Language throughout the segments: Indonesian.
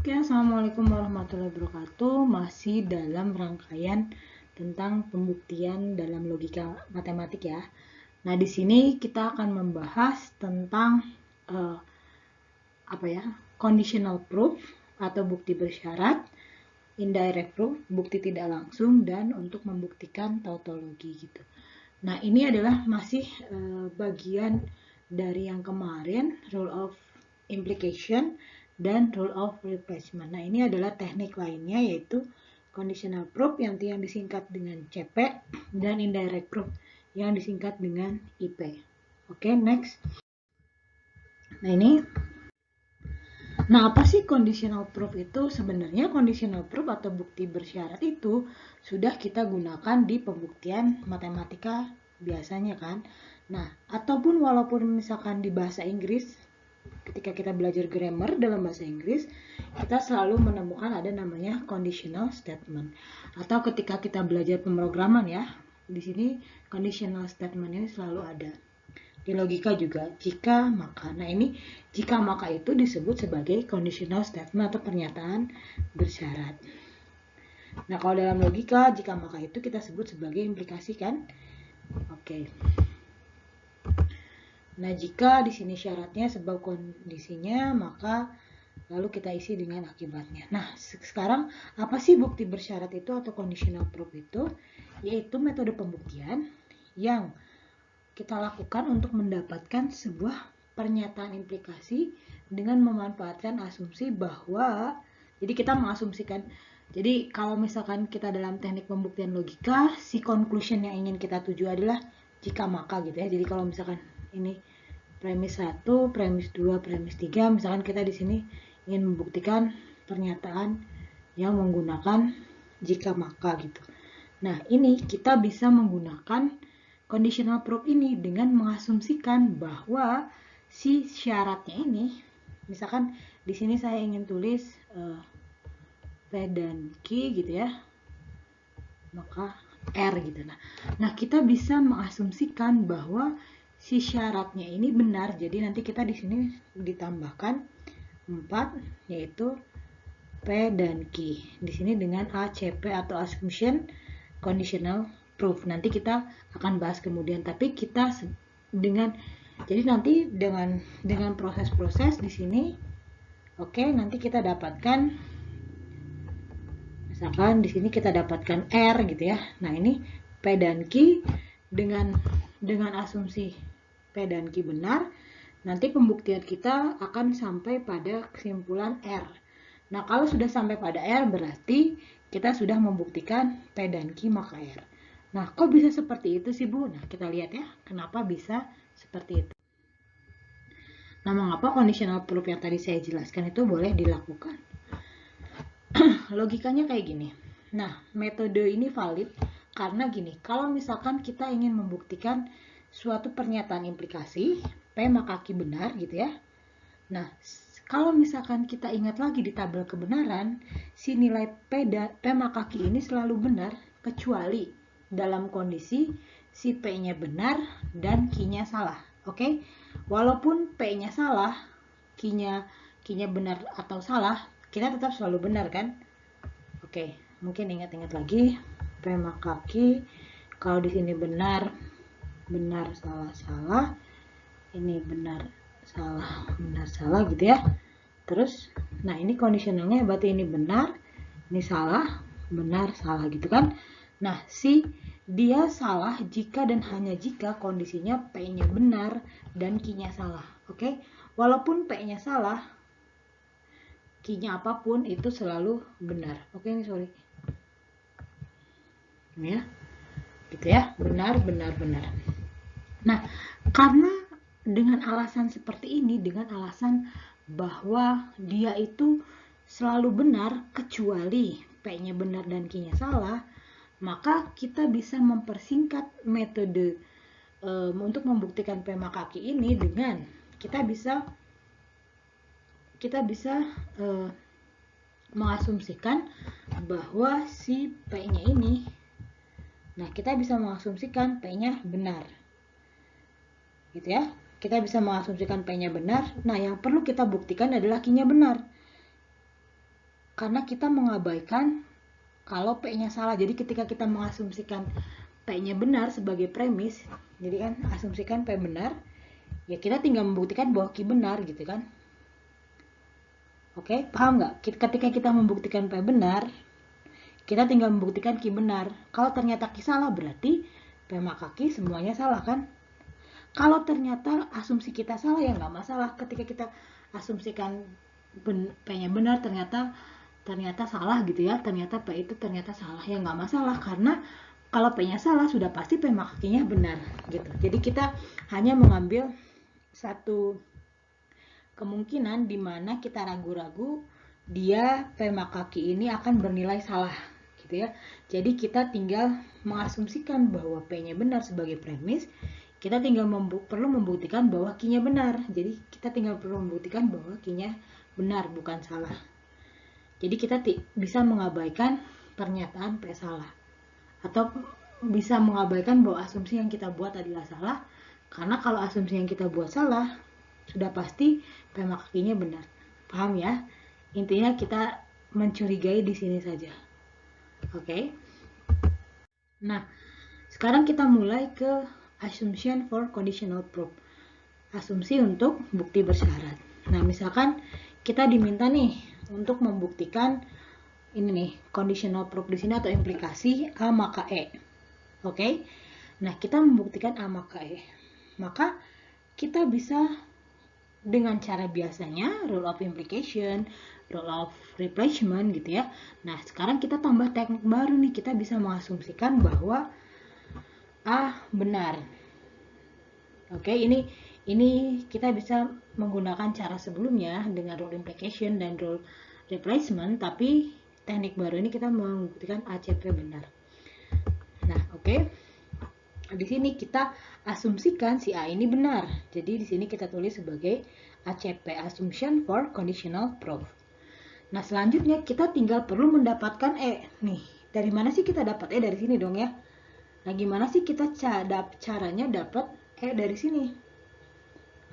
Oke, assalamualaikum warahmatullahi wabarakatuh. Masih dalam rangkaian tentang pembuktian dalam logika matematik ya. Nah, di sini kita akan membahas tentang conditional proof atau bukti bersyarat, indirect proof, bukti tidak langsung, dan untuk membuktikan tautologi gitu. Nah, ini adalah masih bagian dari yang kemarin, rule of implication dan rule of replacement. Nah, ini adalah teknik lainnya yaitu conditional proof yang disingkat dengan CP dan indirect proof yang disingkat dengan IP. Oke, next. Nah, apa sih conditional proof itu? Sebenarnya conditional proof atau bukti bersyarat itu sudah kita gunakan di pembuktian matematika biasanya kan. Nah, ataupun walaupun misalkan di bahasa Inggris, ketika kita belajar grammar dalam bahasa Inggris, kita selalu menemukan ada namanya conditional statement. Atau ketika kita belajar pemrograman ya, di sini conditional statement ini selalu ada. Di logika juga, jika maka. Nah, ini jika maka itu disebut sebagai conditional statement atau pernyataan bersyarat. Nah, kalau dalam logika, jika maka itu kita sebut sebagai implikasi kan? Oke. Nah, jika di sini syaratnya sebab kondisinya, maka lalu kita isi dengan akibatnya. Nah, sekarang apa sih bukti bersyarat itu atau conditional proof itu? Yaitu metode pembuktian yang kita lakukan untuk mendapatkan sebuah pernyataan implikasi dengan memanfaatkan asumsi bahwa, jadi kita mengasumsikan, jadi kalau misalkan kita dalam teknik pembuktian logika, si conclusion yang ingin kita tuju adalah jika maka gitu ya. Jadi kalau misalkan ini premis 1, premis 2, premis 3, misalkan kita di sini ingin membuktikan pernyataan yang menggunakan jika maka gitu. Nah, ini kita bisa menggunakan conditional proof ini dengan mengasumsikan bahwa si syaratnya ini, misalkan di sini saya ingin tulis P dan Q gitu ya, maka R gitu. Nah, kita bisa mengasumsikan bahwa si syaratnya ini benar. Jadi nanti kita di sini ditambahkan 4 yaitu P dan Q. Di sini dengan ACP atau assumption conditional proof. Nanti kita akan bahas kemudian, tapi kita jadi nanti dengan proses-proses di sini, oke, nanti kita dapatkan, misalkan di sini kita dapatkan R gitu ya. Nah, ini P dan Q dengan asumsi P dan Q benar, nanti pembuktian kita akan sampai pada kesimpulan R. Nah, kalau sudah sampai pada R berarti kita sudah membuktikan P dan Q maka R. Nah, kok bisa seperti itu sih Bu? Nah, kita lihat ya, kenapa bisa seperti itu. Nah, mengapa conditional proof yang tadi saya jelaskan itu boleh dilakukan? Logikanya kayak gini. Nah, metode ini valid karena gini, kalau misalkan kita ingin membuktikan suatu pernyataan implikasi, P maka Q benar gitu ya. Nah, kalau misalkan kita ingat lagi di tabel kebenaran, si nilai P maka Q ini selalu benar, kecuali dalam kondisi si P-nya benar dan Q-nya salah. Oke? Walaupun P-nya salah, Q-nya benar atau salah, kita tetap selalu benar kan? Oke, mungkin ingat-ingat lagi. P maka Q, kalau di sini benar, salah. Ini benar, salah gitu ya. Terus, nah ini kondisionalnya berarti ini benar, ini salah, benar, salah gitu kan. Nah, dia salah jika dan hanya jika kondisinya P-nya benar dan Q-nya salah. Oke? Walaupun P-nya salah, Q-nya apapun itu selalu benar. Oke, ini sorry. Ya. Gitu ya. Benar. Nah, karena dengan alasan seperti ini, dengan alasan bahwa dia itu selalu benar kecuali P-nya benar dan Q-nya salah, maka kita bisa mempersingkat metode untuk membuktikan P maka Q ini dengan kita bisa mengasumsikan bahwa si P-nya ini, nah kita bisa mengasumsikan P-nya benar gitu ya. Kita bisa mengasumsikan P-nya benar. Nah, yang perlu kita buktikan adalah Q-nya benar. karena kita mengabaikan kalau P-nya salah. Jadi ketika kita mengasumsikan P-nya benar sebagai premis, jadi kan asumsikan P benar, ya kita tinggal membuktikan bahwa Q benar gitu kan. Oke, paham nggak? Ketika kita membuktikan P benar, kita tinggal membuktikan Q benar. Kalau ternyata Q salah, berarti P maka Q semuanya salah kan? Kalau ternyata asumsi kita salah, ya nggak masalah. Ketika kita asumsikan P-nya benar, ternyata salah gitu ya. Ternyata P itu ternyata salah, ya nggak masalah. Karena kalau P-nya salah, sudah pasti P maka Q-nya benar gitu. Jadi kita hanya mengambil satu kemungkinan di mana kita ragu-ragu dia P maka Q ini akan bernilai salah gitu ya. Jadi kita tinggal mengasumsikan bahwa P-nya benar sebagai premis. Kita tinggal perlu membuktikan bahwa Q-nya benar. Jadi kita tinggal perlu membuktikan bahwa Q-nya benar, bukan salah. Jadi kita bisa mengabaikan pernyataan P salah. Atau bisa mengabaikan bahwa asumsi yang kita buat adalah salah. Karena kalau asumsi yang kita buat salah, sudah pasti P maka Q-nya benar. Paham ya? Intinya kita mencurigai di sini saja. Oke? Nah, sekarang kita mulai ke assumption for conditional proof. Asumsi untuk bukti bersyarat. Nah, misalkan kita diminta nih untuk membuktikan ini nih, conditional proof di sini atau implikasi A maka E. Oke? Nah, kita membuktikan A maka E. Maka kita bisa dengan cara biasanya, rule of implication, rule of replacement gitu ya. Nah, sekarang kita tambah teknik baru nih, kita bisa mengasumsikan bahwa A benar. Oke, ini kita bisa menggunakan cara sebelumnya dengan rule implication dan rule replacement, tapi teknik baru ini kita membuktikan ACP benar. Nah, oke. Di sini kita asumsikan si A ini benar. Jadi di sini kita tulis sebagai ACP, assumption for conditional proof. Nah, selanjutnya kita tinggal perlu mendapatkan E. Nih, dari mana sih kita dapat E? Dari sini dong ya. Nah, gimana sih kita caranya dapat E dari sini?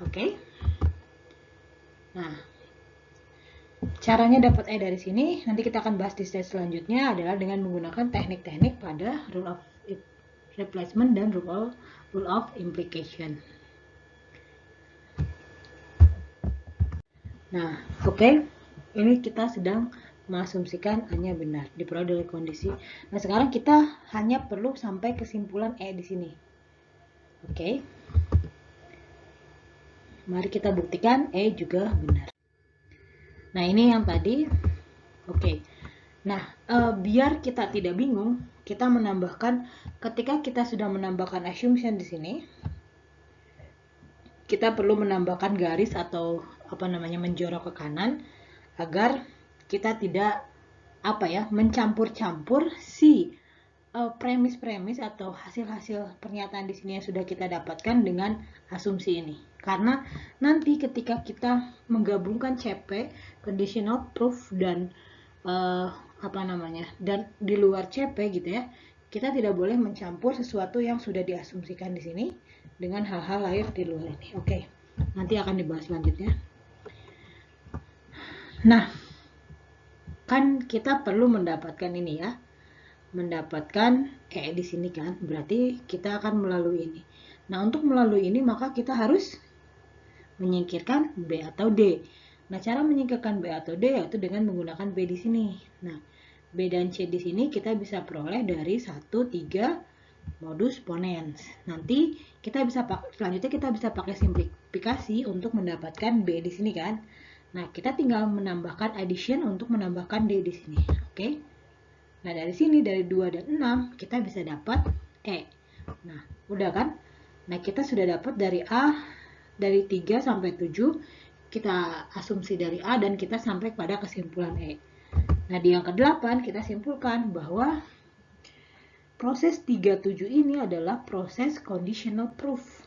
Oke. Nah, caranya dapat E dari sini, nanti kita akan bahas di slide selanjutnya adalah dengan menggunakan teknik-teknik pada rule of replacement dan rule of implication. Nah, oke. Ini kita sedang mengasumsikan A-nya benar, diperoleh dari kondisi. Nah, sekarang kita hanya perlu sampai kesimpulan E di sini. Oke. Mari kita buktikan E juga benar. Nah, ini yang tadi. Oke. Nah, biar kita tidak bingung, kita menambahkan, ketika kita sudah menambahkan assumption di sini, kita perlu menambahkan garis atau menjorok ke kanan agar kita tidak mencampur-campur si premis-premis atau hasil-hasil pernyataan di sini yang sudah kita dapatkan dengan asumsi ini. Karena nanti ketika kita menggabungkan CP, conditional proof dan dan di luar CP gitu ya, kita tidak boleh mencampur sesuatu yang sudah diasumsikan di sini dengan hal-hal lain di luar ini. Oke, nanti akan dibahas selanjutnya. Nah, kan kita perlu mendapatkan ini ya, mendapatkan E di sini kan, berarti kita akan melalui ini. Nah, untuk melalui ini maka kita harus menyingkirkan B atau D. Nah, cara menyingkirkan B atau D yaitu dengan menggunakan B di sini. Nah, B dan C di sini kita bisa peroleh dari 1, 3 modus ponens. Nanti kita bisa selanjutnya kita bisa pakai simplifikasi untuk mendapatkan B di sini kan. Nah, kita tinggal menambahkan addition untuk menambahkan D di sini. Oke. Nah, dari sini dari 2 dan 6 kita bisa dapat E. Nah, udah kan? Nah, kita sudah dapat dari A dari 3 sampai 7 kita asumsi dari A dan kita sampai pada kesimpulan E. Nah, di yang ke-8 kita simpulkan bahwa proses 37 ini adalah proses conditional proof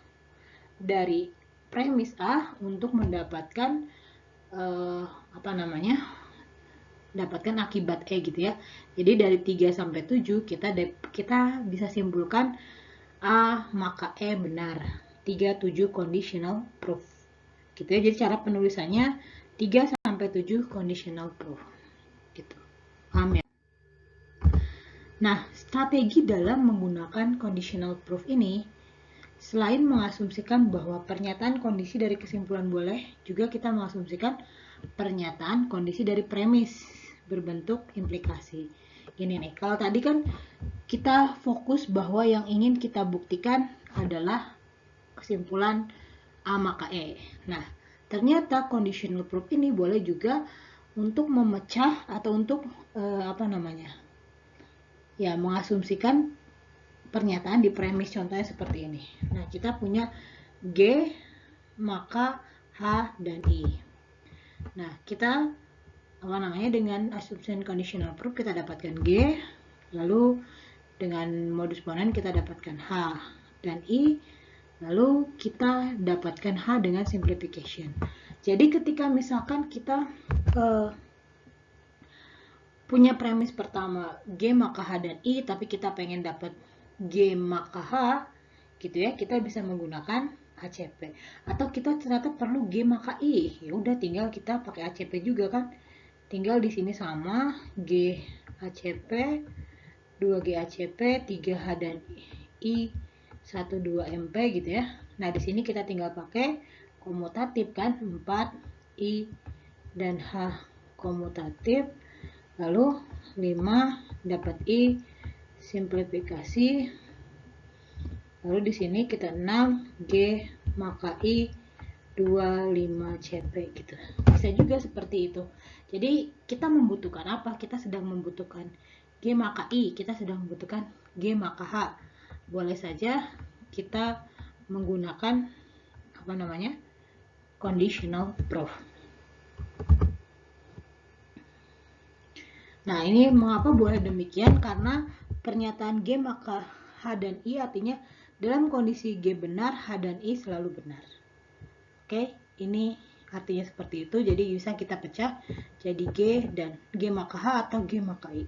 dari premis A untuk mendapatkan dapatkan akibat E gitu ya. Jadi dari 3 sampai 7 kita bisa simpulkan A maka E benar. 37 conditional proof. Gitu ya. Jadi cara penulisannya 3 sampai 7 conditional proof. gitu. Paham ya? Nah, strategi dalam menggunakan conditional proof ini, selain mengasumsikan bahwa pernyataan kondisi dari kesimpulan boleh, juga kita mengasumsikan pernyataan kondisi dari premis berbentuk implikasi. Ini nih, kalau tadi kan kita fokus bahwa yang ingin kita buktikan adalah kesimpulan A maka E. Nah, ternyata conditional proof ini boleh juga untuk memecah atau untuk mengasumsikan pernyataan di premis, contohnya seperti ini. Nah, kita punya G maka H dan I. Nah, kita dengan assumption conditional proof kita dapatkan G, lalu dengan modus ponens kita dapatkan H dan I, lalu kita dapatkan H dengan simplification. Jadi ketika misalkan kita punya premis pertama G maka H dan I, tapi kita pengen dapat G maka H gitu ya, kita bisa menggunakan ACP. Atau kita ternyata perlu G maka I, ya udah tinggal kita pakai ACP juga kan, tinggal di sini sama G ACP, 2G ACP, 3H dan I, 1 2 MP gitu ya. Nah, di sini kita tinggal pakai komutatif kan, 4 I dan H komutatif, lalu 5 dapat I simplifikasi, lalu di sini kita 6 G maka I 25 CP gitu. Bisa juga seperti itu. Jadi kita membutuhkan apa? Kita sedang membutuhkan G maka I, kita sedang membutuhkan G maka H. Boleh saja kita menggunakan conditional proof. Nah, ini mengapa boleh demikian? Karena pernyataan G maka H dan I artinya dalam kondisi G benar, H dan I selalu benar. Oke, ini artinya seperti itu. Jadi bisa kita pecah jadi G dan G maka H atau G maka I.